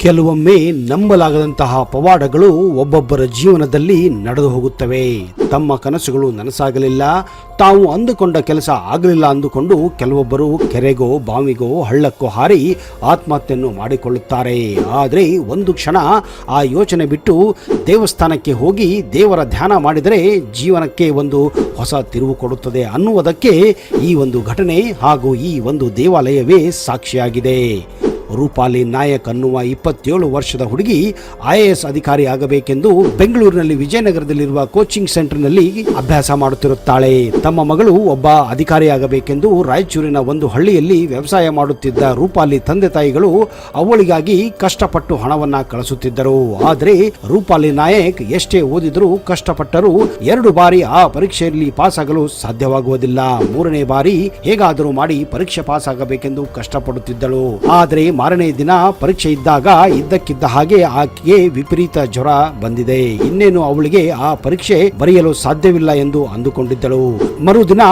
ಕೆಲವೊಮ್ಮೆ ನಂಬಲಾಗದಂತಹ ಪವಾಡಗಳು ಒಬ್ಬೊಬ್ಬರ ಜೀವನದಲ್ಲಿ ನಡೆದು ಹೋಗುತ್ತವೆ. ತಮ್ಮ ಕನಸುಗಳು ನನಸಾಗಲಿಲ್ಲ, ತಾವು ಅಂದುಕೊಂಡ ಕೆಲಸ ಆಗಲಿಲ್ಲ ಅಂದುಕೊಂಡು ಕೆಲವೊಬ್ಬರು ಕೆರೆಗೋ ಬಾವಿಗೋ ಹಳ್ಳಕ್ಕೋ ಹಾರಿ ಆತ್ಮಹತ್ಯೆಯನ್ನು ಮಾಡಿಕೊಳ್ಳುತ್ತಾರೆ. ಆದರೆ ಒಂದು ಕ್ಷಣ ಆ ಯೋಚನೆ ಬಿಟ್ಟು ದೇವಸ್ಥಾನಕ್ಕೆ ಹೋಗಿ ದೇವರ ಧ್ಯಾನ ಮಾಡಿದರೆ ಜೀವನಕ್ಕೆ ಒಂದು ಹೊಸ ತಿರುವು ಕೊಡುತ್ತದೆ ಅನ್ನುವುದಕ್ಕೆ ಈ ಒಂದು ಘಟನೆ ಹಾಗೂ ಈ ಒಂದು ದೇವಾಲಯವೇ ಸಾಕ್ಷಿಯಾಗಿದೆ. ರೂಪಾಲಿ ನಾಯಕ್ ಅನ್ನುವ 27 ವರ್ಷದ ಹುಡುಗಿ IAS ಅಧಿಕಾರಿ ಆಗಬೇಕೆಂದು ಬೆಂಗಳೂರಿನಲ್ಲಿ ವಿಜಯನಗರದಲ್ಲಿರುವ ಕೋಚಿಂಗ್ ಸೆಂಟರ್ನಲ್ಲಿ ಅಭ್ಯಾಸ ಮಾಡುತ್ತಿರುತ್ತಾಳೆ. ತಮ್ಮ ಮಗಳು ಒಬ್ಬ ಅಧಿಕಾರಿಯಾಗಬೇಕೆಂದು ರಾಯಚೂರಿನ ಒಂದು ಹಳ್ಳಿಯಲ್ಲಿ ವ್ಯವಸಾಯ ಮಾಡುತ್ತಿದ್ದ ರೂಪಾಲಿ ತಂದೆ ತಾಯಿಗಳು ಅವಳಿಗಾಗಿ ಕಷ್ಟಪಟ್ಟು ಹಣವನ್ನ ಕಳಿಸುತ್ತಿದ್ದರು. ಆದರೆ ರೂಪಾಲಿ ನಾಯಕ್ ಎಷ್ಟೇ ಓದಿದರೂ ಕಷ್ಟಪಟ್ಟರೂ 2 ಬಾರಿ ಆ ಪರೀಕ್ಷೆಯಲ್ಲಿ ಪಾಸ್ ಆಗಲು ಸಾಧ್ಯವಾಗುವುದಿಲ್ಲ. 3ನೇ ಬಾರಿ ಹೇಗಾದರೂ ಮಾಡಿ ಪರೀಕ್ಷೆ ಪಾಸ್ ಆಗಬೇಕೆಂದು ಕಷ್ಟಪಡುತ್ತಿದ್ದಳು. ಆದರೆ ಮಾರನೇ ದಿನ ಪರೀಕ್ಷೆ ಇದ್ದಾಗ ಇದ್ದಕ್ಕಿದ್ದ ಹಾಗೆ ಆಕೆಗೆ ವಿಪರೀತ ಜ್ವರ ಬಂದಿದೆ. ಇನ್ನೇನು ಅವಳಿಗೆ ಆ ಪರೀಕ್ಷೆ ಬರೆಯಲು ಸಾಧ್ಯವಿಲ್ಲ ಎಂದು ಅಂದುಕೊಂಡಿದ್ದಳು. ಮರುದಿನ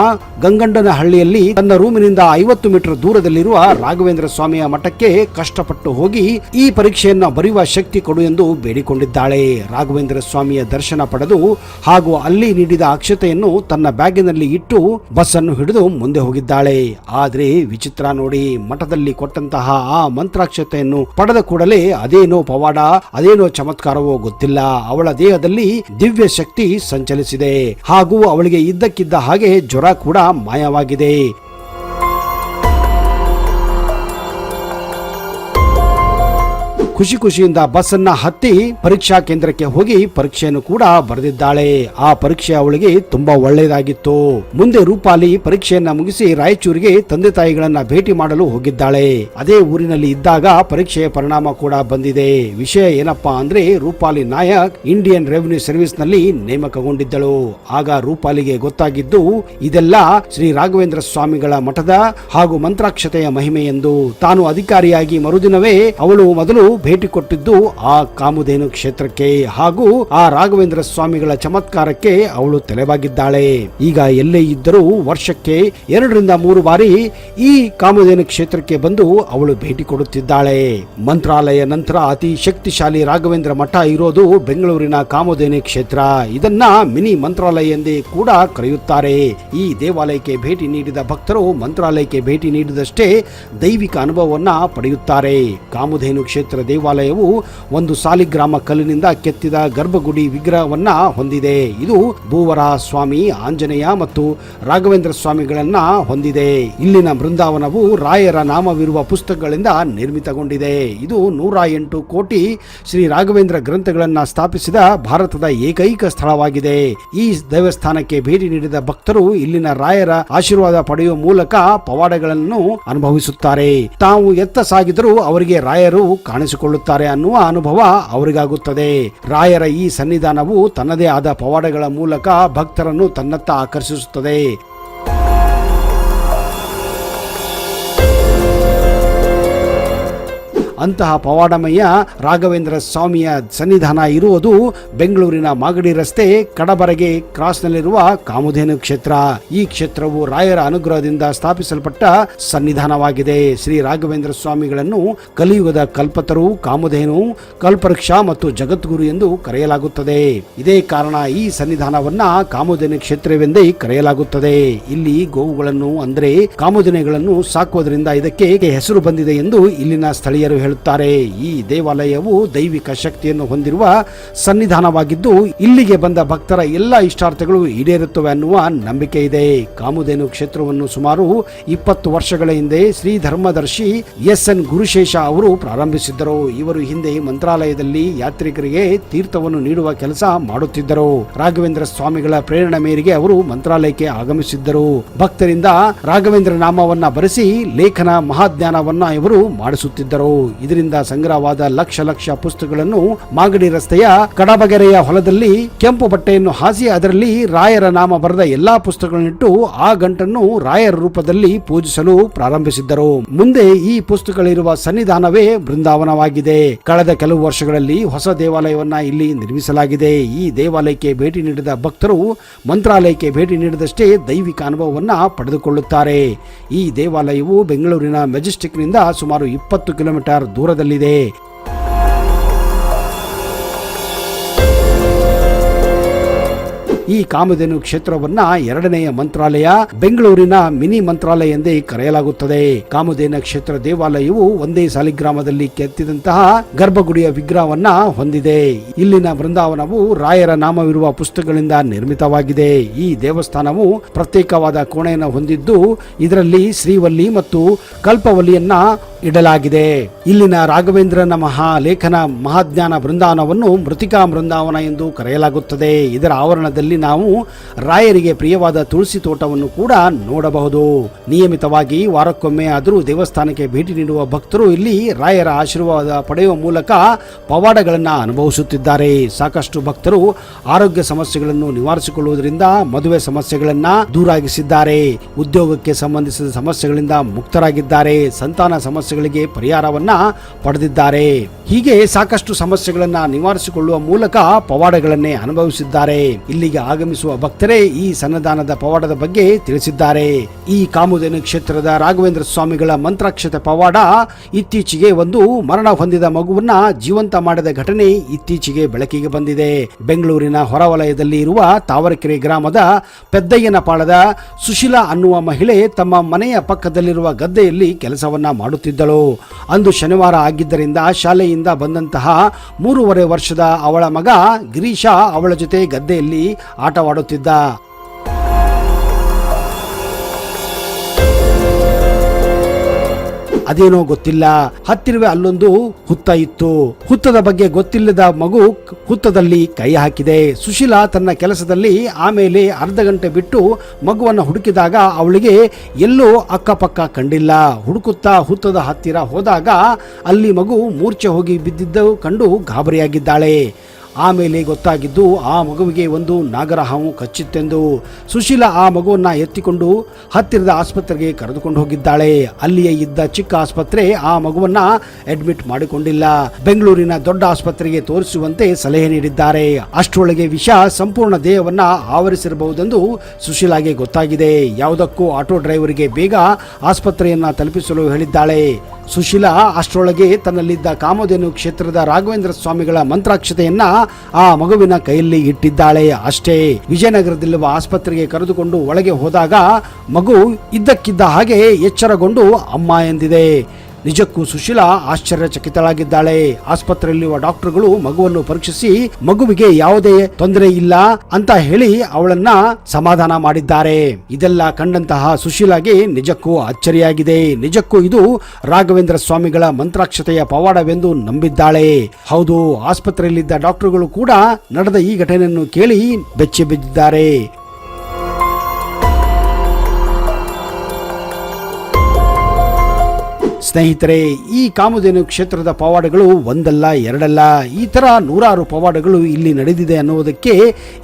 ಗಂಗಂಡನ ಹಳ್ಳಿಯಲ್ಲಿ ತನ್ನ ರೂಮಿನಿಂದ 50 ಮೀಟರ್ ದೂರದಲ್ಲಿರುವ ರಾಘವೇಂದ್ರ ಸ್ವಾಮಿಯ ಮಠಕ್ಕೆ ಕಷ್ಟಪಟ್ಟು ಹೋಗಿ ಈ ಪರೀಕ್ಷೆಯನ್ನು ಬರೆಯುವ ಶಕ್ತಿ ಕೊಡು ಎಂದು ಬೇಡಿಕೊಂಡಿದ್ದಾಳೆ. ರಾಘವೇಂದ್ರ ಸ್ವಾಮಿಯ ದರ್ಶನ ಪಡೆದು ಹಾಗೂ ಅಲ್ಲಿ ನೀಡಿದ ಅಕ್ಷತೆಯನ್ನು ತನ್ನ ಬ್ಯಾಗಿನಲ್ಲಿ ಇಟ್ಟು ಬಸ್ ಅನ್ನು ಹಿಡಿದು ಮುಂದೆ ಹೋಗಿದ್ದಾಳೆ. ಆದ್ರೆ ವಿಚಿತ್ರ ನೋಡಿ, ಮಠದಲ್ಲಿ ಕೊಟ್ಟಂತಹ ಆ ಮಂತ್ರಾಕ್ಷತೆಯನ್ನು ಪಡೆದ ಕೂಡಲೇ ಅದೇನೋ ಪವಾಡ, ಅದೇನೋ ಚಮತ್ಕಾರವೋ ಗೊತ್ತಿಲ್ಲ, ಅವಳ ದೇಹದಲ್ಲಿ ದಿವ್ಯ ಶಕ್ತಿ ಸಂಚಲಿಸಿದೆ ಹಾಗೂ ಅವಳಿಗೆ ಇದ್ದಕ್ಕಿದ್ದ ಹಾಗೆ ಜ್ವರ ಕೂಡ ಮಾಯವಾಗಿದೆ. ಖುಷಿಯಿಂದ ಬಸ್ ಅನ್ನ ಹತ್ತಿ ಪರೀಕ್ಷಾ ಕೇಂದ್ರಕ್ಕೆ ಹೋಗಿ ಪರೀಕ್ಷೆಯನ್ನು ಕೂಡ ಬರೆದಿದ್ದಾಳೆ. ಆ ಪರೀಕ್ಷೆ ಅವಳಿಗೆ ತುಂಬಾ ಒಳ್ಳೆಯದಾಗಿತ್ತು. ಮುಂದೆ ರೂಪಾಲಿ ಪರೀಕ್ಷೆಯನ್ನ ಮುಗಿಸಿ ರಾಯಚೂರಿಗೆ ತಂದೆ ತಾಯಿಗಳನ್ನ ಭೇಟಿ ಮಾಡಲು ಹೋಗಿದ್ದಾಳೆ. ಅದೇ ಊರಿನಲ್ಲಿ ಇದ್ದಾಗ ಪರೀಕ್ಷೆಯ ಪರಿಣಾಮ ಕೂಡ ಬಂದಿದೆ. ವಿಷಯ ಏನಪ್ಪಾ ಅಂದ್ರೆ Rupali Nayak Indian revenue service ನಲ್ಲಿ ನೇಮಕಗೊಂಡಿದ್ದಳು. ಆಗ ರೂಪಾಲಿಗೆ ಗೊತ್ತಾಗಿದ್ದು ಇದೆಲ್ಲ ಶ್ರೀ ರಾಘವೇಂದ್ರ ಸ್ವಾಮಿಗಳ ಮಠದ ಹಾಗೂ ಮಂತ್ರಾಕ್ಷತೆಯ ಮಹಿಮೆ ಎಂದು. ತಾನು ಅಧಿಕಾರಿಯಾಗಿ ಮರುದಿನವೇ ಅವಳು ಮೊದಲು ಭೇಟಿ ಕೊಟ್ಟಿದ್ದು ಆ ಕಾಮಧೇನು ಕ್ಷೇತ್ರಕ್ಕೆ ಹಾಗೂ ಆ ರಾಘವೇಂದ್ರ ಸ್ವಾಮಿಗಳ ಚಮತ್ಕಾರಕ್ಕೆ ಅವಳು ತಲೆಬಾಗಿದ್ದಾಳೆ. ಈಗ ಎಲ್ಲೇ ಇದ್ದರೂ ವರ್ಷಕ್ಕೆ 2ರಿಂದ 3 ಬಾರಿ ಈ ಕಾಮಧೇನು ಕ್ಷೇತ್ರಕ್ಕೆ ಬಂದು ಅವಳು ಭೇಟಿ ಕೊಡುತ್ತಿದ್ದಾಳೆ. ಮಂತ್ರಾಲಯ ನಂತರ ಅತಿ ಶಕ್ತಿಶಾಲಿ ರಾಘವೇಂದ್ರ ಮಠ ಇರೋದು ಬೆಂಗಳೂರಿನ ಕಾಮಧೇನು ಕ್ಷೇತ್ರ. ಇದನ್ನ ಮಿನಿ ಮಂತ್ರಾಲಯ ಎಂದೇ ಕೂಡ ಕರೆಯುತ್ತಾರೆ. ಈ ದೇವಾಲಯಕ್ಕೆ ಭೇಟಿ ನೀಡಿದ ಭಕ್ತರು ಮಂತ್ರಾಲಯಕ್ಕೆ ಭೇಟಿ ನೀಡಿದಷ್ಟೇ ದೈವಿಕ ಅನುಭವವನ್ನ ಪಡೆಯುತ್ತಾರೆ. ಕಾಮಧೇನು ಕ್ಷೇತ್ರ ದೇವಾಲಯವು ಒಂದು ಸಾಲಿಗ್ರಾಮ ಕಲ್ಲಿನಿಂದ ಕೆತ್ತಿದ ಗರ್ಭಗುಡಿ ವಿಗ್ರಹವನ್ನ ಹೊಂದಿದೆ. ಇದು ಭೂವರಾಹ ಸ್ವಾಮಿ, ಆಂಜನೇಯ ಮತ್ತು ರಾಘವೇಂದ್ರ ಸ್ವಾಮಿಗಳನ್ನ ಹೊಂದಿದೆ. ಇಲ್ಲಿನ ಬೃಂದಾವನವು ರಾಯರ ನಾಮವಿರುವ ಪುಸ್ತಕಗಳಿಂದ ನಿರ್ಮಿತಗೊಂಡಿದೆ. ಇದು 108 ಕೋಟಿ ಶ್ರೀ ರಾಘವೇಂದ್ರ ಗ್ರಂಥಗಳನ್ನ ಸ್ಥಾಪಿಸಿದ ಭಾರತದ ಏಕೈಕ ಸ್ಥಳವಾಗಿದೆ. ಈ ದೇವಸ್ಥಾನಕ್ಕೆ ಭೇಟಿ ನೀಡಿದ ಭಕ್ತರು ಇಲ್ಲಿನ ರಾಯರ ಆಶೀರ್ವಾದ ಪಡೆಯುವ ಮೂಲಕ ಪವಾಡಗಳನ್ನು ಅನುಭವಿಸುತ್ತಾರೆ. ತಾವು ಎತ್ತ ಸಾಗಿದರೂ ಅವರಿಗೆ ರಾಯರು ಕಾಣಿಸಿಕೊಳ್ಳುತ್ತಾರೆ ಅನ್ನುವ ಅನುಭವ ಅವರಿಗಾಗುತ್ತದೆ. ರಾಯರ ಈ ಸನ್ನಿಧಾನವು ತನ್ನದೇ ಆದ ಪವಾಡಗಳ ಮೂಲಕ ಭಕ್ತರನ್ನು ತನ್ನತ್ತ ಆಕರ್ಷಿಸುತ್ತದೆ. ಅಂತಹ ಪವಾಡಮಯ ರಾಘವೇಂದ್ರ ಸ್ವಾಮಿಯ ಸನ್ನಿಧಾನ ಇರುವುದು ಬೆಂಗಳೂರಿನ ಮಾಗಡಿ ರಸ್ತೆ ಕಡಬರಗೆ ಕ್ರಾಸ್ನಲ್ಲಿರುವ ಕಾಮಧೇನು ಕ್ಷೇತ್ರ. ಈ ಕ್ಷೇತ್ರವು ರಾಯರ ಅನುಗ್ರಹದಿಂದ ಸ್ಥಾಪಿಸಲ್ಪಟ್ಟ ಸನ್ನಿಧಾನವಾಗಿದೆ. ಶ್ರೀ ರಾಘವೇಂದ್ರ ಸ್ವಾಮಿಗಳನ್ನು ಕಲಿಯುಗದ ಕಲ್ಪತರು, ಕಾಮಧೇನು, ಕಲ್ಪವೃಕ್ಷ ಮತ್ತು ಜಗದ್ಗುರು ಎಂದು ಕರೆಯಲಾಗುತ್ತದೆ. ಇದೇ ಕಾರಣ ಈ ಸನ್ನಿಧಾನವನ್ನ ಕಾಮಧೇನು ಕ್ಷೇತ್ರವೆಂದೇ ಕರೆಯಲಾಗುತ್ತದೆ. ಇಲ್ಲಿ ಗೋವುಗಳನ್ನು ಅಂದರೆ ಕಾಮಧೇನುಗಳನ್ನು ಸಾಕುವುದರಿಂದ ಇದಕ್ಕೆ ಹೆಸರು ಬಂದಿದೆ ಎಂದು ಇಲ್ಲಿನ ಸ್ಥಳೀಯರು ಹೇಳುತ್ತಾರೆ. ಈ ದೇವಾಲಯವು ದೈವಿಕ ಶಕ್ತಿಯನ್ನು ಹೊಂದಿರುವ ಸನ್ನಿಧಾನವಾಗಿದ್ದು ಇಲ್ಲಿಗೆ ಬಂದ ಭಕ್ತರ ಎಲ್ಲ ಇಷ್ಟಾರ್ಥಗಳು ಈಡೇರುತ್ತವೆ ಅನ್ನುವ ನಂಬಿಕೆ ಇದೆ. ಕಾಮಧೇನು ಕ್ಷೇತ್ರವನ್ನು ಸುಮಾರು 20 ವರ್ಷಗಳ ಹಿಂದೆ ಶ್ರೀ ಧರ್ಮದರ್ಶಿ SN ಗುರುಶೇಷ ಅವರು ಪ್ರಾರಂಭಿಸಿದ್ದರು. ಇವರು ಹಿಂದೆ ಮಂತ್ರಾಲಯದಲ್ಲಿ ಯಾತ್ರಿಕರಿಗೆ ತೀರ್ಥವನ್ನು ನೀಡುವ ಕೆಲಸ ಮಾಡುತ್ತಿದ್ದರು. ರಾಘವೇಂದ್ರ ಸ್ವಾಮಿಗಳ ಪ್ರೇರಣೆ ಮೇರೆಗೆ ಅವರು ಮಂತ್ರಾಲಯಕ್ಕೆ ಆಗಮಿಸಿದ್ದರು. ಭಕ್ತರಿಂದ ರಾಘವೇಂದ್ರ ನಾಮವನ್ನ ಬರೆಸಿ ಲೇಖನ ಮಹಾಜ್ಞಾನವನ್ನ ಇವರು ಮಾಡಿಸುತ್ತಿದ್ದರು. ಇದರಿಂದ ಸಂಗ್ರಹವಾದ ಲಕ್ಷ ಪುಸ್ತಕಗಳನ್ನು ಮಾಗಡಿ ರಸ್ತೆಯ ಕಡಬಗೆರೆಯ ಹೊಲದಲ್ಲಿ ಕೆಂಪು ಬಟ್ಟೆಯನ್ನು ಹಾಸಿ ಅದರಲ್ಲಿ ರಾಯರ ನಾಮ ಬರೆದ ಎಲ್ಲಾ ಪುಸ್ತಕಗಳನ್ನಿಟ್ಟು ಆ ಗಂಟನ್ನು ರಾಯರ ರೂಪದಲ್ಲಿ ಪೂಜಿಸಲು ಪ್ರಾರಂಭಿಸಿದ್ದರು. ಮುಂದೆ ಈ ಪುಸ್ತಕಗಳಿರುವ ಸನ್ನಿಧಾನವೇ ಬೃಂದಾವನವಾಗಿದೆ. ಕಳೆದ ಕೆಲವು ವರ್ಷಗಳಲ್ಲಿ ಹೊಸ ದೇವಾಲಯವನ್ನ ಇಲ್ಲಿ ನಿರ್ಮಿಸಲಾಗಿದೆ. ಈ ದೇವಾಲಯಕ್ಕೆ ಭೇಟಿ ನೀಡಿದ ಭಕ್ತರು ಮಂತ್ರಾಲಯಕ್ಕೆ ಭೇಟಿ ನೀಡಿದಷ್ಟೇ ದೈವಿಕ ಅನುಭವವನ್ನ ಪಡೆದುಕೊಳ್ಳುತ್ತಾರೆ. ಈ ದೇವಾಲಯವು ಬೆಂಗಳೂರಿನ ಮೆಜೆಸ್ಟಿಕ್ನಿಂದ ಸುಮಾರು 20 ಕಿಲೋಮೀಟರ್ ದೂರದಲ್ಲಿದೆ. ಈ ಕಾಮಧೇನು ಕ್ಷೇತ್ರವನ್ನ ಎರಡನೆಯ ಮಂತ್ರಾಲಯ, ಬೆಂಗಳೂರಿನ ಮಿನಿ ಮಂತ್ರಾಲಯ ಎಂದೇ ಕರೆಯಲಾಗುತ್ತದೆ. ಕಾಮಧೇನು ಕ್ಷೇತ್ರ ದೇವಾಲಯವು ಒಂದೇ ಸಾಲಿಗ್ರಾಮದಲ್ಲಿ ಕೆತ್ತಿದಂತಹ ಗರ್ಭಗುಡಿಯ ವಿಗ್ರಹವನ್ನ ಹೊಂದಿದೆ. ಇಲ್ಲಿನ ಬೃಂದಾವನವು ರಾಯರ ನಾಮವಿರುವ ಪುಸ್ತಕಗಳಿಂದ ನಿರ್ಮಿತವಾಗಿದೆ. ಈ ದೇವಸ್ಥಾನವು ಪ್ರತ್ಯೇಕವಾದ ಕೋಣೆಯನ್ನು ಹೊಂದಿದ್ದು ಇದರಲ್ಲಿ ಶ್ರೀವಲ್ಲಿ ಮತ್ತು ಕಲ್ಪವಲ್ಲಿಯನ್ನ ಇಡಲಾಗಿದೆ. ಇಲ್ಲಿನ ರಾಘವೇಂದ್ರನ ಮಹಾಲೇಖನ ಮಹಾಜ್ಞಾನ ಬೃಂದಾವನವನ್ನು ಮೃತಿಕಾ ಬೃಂದಾವನ ಎಂದು ಕರೆಯಲಾಗುತ್ತದೆ. ಇದರ ಆವರಣದಲ್ಲಿ ನಾವು ರಾಯರಿಗೆ ಪ್ರಿಯವಾದ ತುಳಸಿ ತೋಟವನ್ನು ಕೂಡ ನೋಡಬಹುದು. ನಿಯಮಿತವಾಗಿ ವಾರಕ್ಕೊಮ್ಮೆ ಆದರೂ ದೇವಸ್ಥಾನಕ್ಕೆ ಭೇಟಿ ನೀಡುವ ಭಕ್ತರು ಇಲ್ಲಿ ರಾಯರ ಆಶೀರ್ವಾದ ಪಡೆಯುವ ಮೂಲಕ ಪವಾಡಗಳನ್ನು ಅನುಭವಿಸುತ್ತಿದ್ದಾರೆ. ಸಾಕಷ್ಟು ಭಕ್ತರು ಆರೋಗ್ಯ ಸಮಸ್ಯೆಗಳನ್ನು ನಿವಾರಿಸಿಕೊಳ್ಳುವುದರಿಂದ ಮದುವೆ ಸಮಸ್ಯೆಗಳನ್ನು ದೂರಾಗಿಸಿದ್ದಾರೆ, ಉದ್ಯೋಗಕ್ಕೆ ಸಂಬಂಧಿಸಿದ ಸಮಸ್ಯೆಗಳಿಂದ ಮುಕ್ತರಾಗಿದ್ದಾರೆ, ಸಂತಾನ ಸಮಸ್ಯೆಗಳಿಗೆ ಪರಿಹಾರವನ್ನ ಪಡೆದಿದ್ದಾರೆ. ಹೀಗೆ ಸಾಕಷ್ಟು ಸಮಸ್ಯೆಗಳನ್ನ ನಿವಾರಿಸಿಕೊಳ್ಳುವ ಮೂಲಕ ಪವಾಡಗಳನ್ನೇ ಅನುಭವಿಸಿದ್ದಾರೆ. ಇಲ್ಲಿಗೆ ಆಗಮಿಸುವ ಭಕ್ತರೇ ಈ ಸನ್ನಿಧಾನದ ಪವಾಡದ ಬಗ್ಗೆ ತಿಳಿಸಿದ್ದಾರೆ. ಈ ಕಾಮಧೇನು ಕ್ಷೇತ್ರದ ರಾಘವೇಂದ್ರ ಸ್ವಾಮಿಗಳ ಮಂತ್ರಾಕ್ಷತೆ ಪವಾಡ ಇತ್ತೀಚೆಗೆ ಒಂದು ಮರಣ ಹೊಂದಿದ ಮಗುವನ್ನ ಜೀವಂತ ಮಾಡಿದ ಘಟನೆ ಇತ್ತೀಚೆಗೆ ಬೆಳಕಿಗೆ ಬಂದಿದೆ. ಬೆಂಗಳೂರಿನ ಹೊರವಲಯದಲ್ಲಿ ಇರುವ ತಾವರೆಕೆರೆ ಗ್ರಾಮದ ಪೆದ್ದಯ್ಯನ ಪಾಳದ ಸುಶೀಲಾ ಅನ್ನುವ ಮಹಿಳೆ ತಮ್ಮ ಮನೆಯ ಪಕ್ಕದಲ್ಲಿರುವ ಗದ್ದೆಯಲ್ಲಿ ಕೆಲಸವನ್ನ ಮಾಡುತ್ತಿದ್ದಳು. ಅಂದು ಶನಿವಾರ ಆಗಿದ್ದರಿಂದ ಶಾಲೆಯಿಂದ ಬಂದಂತಹ 3.5 ವರ್ಷದ ಅವಳ ಮಗ ಗಿರೀಶ ಅವಳ ಜೊತೆ ಗದ್ದೆಯಲ್ಲಿ ಆಟವಾಡುತ್ತಿದ್ದ. ಅದೇನೋ ಗೊತ್ತಿಲ್ಲ, ಹತ್ತಿರವೇ ಅಲ್ಲೊಂದು ಹುತ್ತ ಇತ್ತು. ಹುತ್ತದ ಬಗ್ಗೆ ಗೊತ್ತಿಲ್ಲದ ಮಗು ಹುತ್ತದಲ್ಲಿ ಕೈ ಹಾಕಿದೆ. ಸುಶೀಲಾ ತನ್ನ ಕೆಲಸದಲ್ಲಿ ಆಮೇಲೆ ಅರ್ಧ ಗಂಟೆ ಬಿಟ್ಟು ಮಗುವನ್ನು ಹುಡುಕಿದಾಗ ಅವಳಿಗೆ ಎಲ್ಲೋ ಅಕ್ಕಪಕ್ಕ ಕಂಡಿಲ್ಲ. ಹುಡುಕುತ್ತಾ ಹುತ್ತದ ಹತ್ತಿರ ಹೋದಾಗ ಅಲ್ಲಿ ಮಗು ಮೂರ್ಛೆ ಹೋಗಿ ಬಿದ್ದಿದ್ದು ಕಂಡು ಗಾಬರಿಯಾಗಿದ್ದಾಳೆ. ಆಮೇಲೆ ಗೊತ್ತಾಗಿದ್ದು ಆ ಮಗುವಿಗೆ ಒಂದು ನಾಗರ ಹಾವು ಕಚ್ಚಿತ್ತೆಂದು. ಸುಶೀಲಾ ಆ ಮಗುವನ್ನ ಎತ್ತಿಕೊಂಡು ಹತ್ತಿರದ ಆಸ್ಪತ್ರೆಗೆ ಕರೆದುಕೊಂಡು ಹೋಗಿದ್ದಾಳೆ. ಅಲ್ಲಿಯೇ ಇದ್ದ ಚಿಕ್ಕ ಆಸ್ಪತ್ರೆ ಆ ಮಗುವನ್ನ ಅಡ್ಮಿಟ್ ಮಾಡಿಕೊಂಡಿಲ್ಲ. ಬೆಂಗಳೂರಿನ ದೊಡ್ಡ ಆಸ್ಪತ್ರೆಗೆ ತೋರಿಸುವಂತೆ ಸಲಹೆ ನೀಡಿದ್ದಾರೆ. ಅಷ್ಟರೊಳಗೆ ವಿಷ ಸಂಪೂರ್ಣ ದೇಹವನ್ನ ಆವರಿಸಿರಬಹುದೆಂದು ಸುಶೀಲಾಗೆ ಗೊತ್ತಾಗಿದೆ. ಯಾವುದಕ್ಕೂ ಆಟೋ ಡ್ರೈವರ್ಗೆ ಬೇಗ ಆಸ್ಪತ್ರೆಯನ್ನ ತಲುಪಿಸಲು ಹೇಳಿದ್ದಾಳೆ. ಸುಶೀಲಾ ಅಷ್ಟರೊಳಗೆ ತನ್ನಲ್ಲಿದ್ದ ಕಾಮಧೇನು ಕ್ಷೇತ್ರದ ರಾಘವೇಂದ್ರ ಸ್ವಾಮಿಗಳ ಮಂತ್ರಾಕ್ಷತೆಯನ್ನ ಆ ಮಗುವಿನ ಕೈಯಲ್ಲಿ ಇಟ್ಟಿದ್ದಾಳೆ ಅಷ್ಟೇ. ವಿಜಯನಗರದಲ್ಲಿರುವ ಆಸ್ಪತ್ರೆಗೆ ಕರೆದುಕೊಂಡು ಒಳಗೆ ಹೋದಾಗ ಮಗು ಇದ್ದಕ್ಕಿದ್ದ ಹಾಗೆ ಎಚ್ಚರಗೊಂಡು ಅಮ್ಮ ಎಂದಿದೆ. ನಿಜಕ್ಕೂ ಸುಶೀಲಾ ಆಶ್ಚರ್ಯಚಕಿತಳಾಗಿದ್ದಾಳೆ. ಆಸ್ಪತ್ರೆಯಲ್ಲಿರುವ ಡಾಕ್ಟರ್ಗಳು ಮಗುವನ್ನು ಪರೀಕ್ಷಿಸಿ ಮಗುವಿಗೆ ಯಾವುದೇ ತೊಂದರೆ ಇಲ್ಲ ಅಂತ ಹೇಳಿ ಅವಳನ್ನ ಸಮಾಧಾನ ಮಾಡಿದ್ದಾರೆ. ಇದೆಲ್ಲ ಕಂಡಂತಹ ಸುಶೀಲಾಗೆ ನಿಜಕ್ಕೂ ಅಚ್ಚರಿಯಾಗಿದೆ. ನಿಜಕ್ಕೂ ಇದು ರಾಘವೇಂದ್ರ ಸ್ವಾಮಿಗಳ ಮಂತ್ರಾಕ್ಷತೆಯ ಪವಾಡವೆಂದು ನಂಬಿದ್ದಾಳೆ. ಹೌದು, ಆಸ್ಪತ್ರೆಯಲ್ಲಿದ್ದ ಡಾಕ್ಟರ್ಗಳು ಕೂಡ ನಡೆದ ಈ ಘಟನೆಯನ್ನು ಕೇಳಿ ಬೆಚ್ಚಿ ಬಿದ್ದಿದ್ದಾರೆ. ಸ್ನೇಹಿತರೆ, ಈ ಕಾಮಧೇನು ಕ್ಷೇತ್ರದ ಪವಾಡಗಳು ಒಂದಲ್ಲ ಎರಡಲ್ಲ, ಈ ತರ 100 ಪವಾಡಗಳು ಇಲ್ಲಿ ನಡೆದಿದೆ ಅನ್ನುವುದಕ್ಕೆ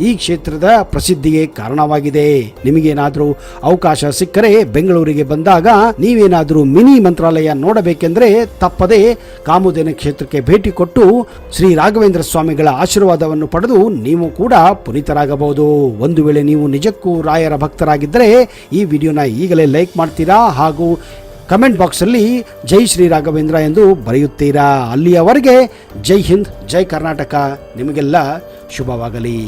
ಈ ಕ್ಷೇತ್ರದ ಪ್ರಸಿದ್ಧಿಗೆ ಕಾರಣವಾಗಿದೆ. ನಿಮಗೇನಾದ್ರೂ ಅವಕಾಶ ಸಿಕ್ಕರೆ ಬೆಂಗಳೂರಿಗೆ ಬಂದಾಗ ನೀವೇನಾದ್ರೂ ಮಿನಿ ಮಂತ್ರಾಲಯ ನೋಡಬೇಕೆಂದ್ರೆ ತಪ್ಪದೆ ಕಾಮಧೇನು ಕ್ಷೇತ್ರಕ್ಕೆ ಭೇಟಿ ಕೊಟ್ಟು ಶ್ರೀ ರಾಘವೇಂದ್ರ ಸ್ವಾಮಿಗಳ ಆಶೀರ್ವಾದವನ್ನು ಪಡೆದು ನೀವು ಕೂಡ ಪುನೀತರಾಗಬಹುದು. ಒಂದು ವೇಳೆ ನೀವು ನಿಜಕ್ಕೂ ರಾಯರ ಭಕ್ತರಾಗಿದ್ದರೆ ಈ ವಿಡಿಯೋನ ಈಗಲೇ ಲೈಕ್ ಮಾಡ್ತೀರಾ ಹಾಗೂ ಕಮೆಂಟ್ ಬಾಕ್ಸಲ್ಲಿ ಜೈ ಶ್ರೀ ರಾಘವೇಂದ್ರ ಎಂದು ಬರೆಯುತ್ತೀರಾ. ಅಲ್ಲಿಯವರೆಗೆ ಜೈ ಹಿಂದ್, ಜೈ ಕರ್ನಾಟಕ. ನಿಮಗೆಲ್ಲ ಶುಭವಾಗಲಿ.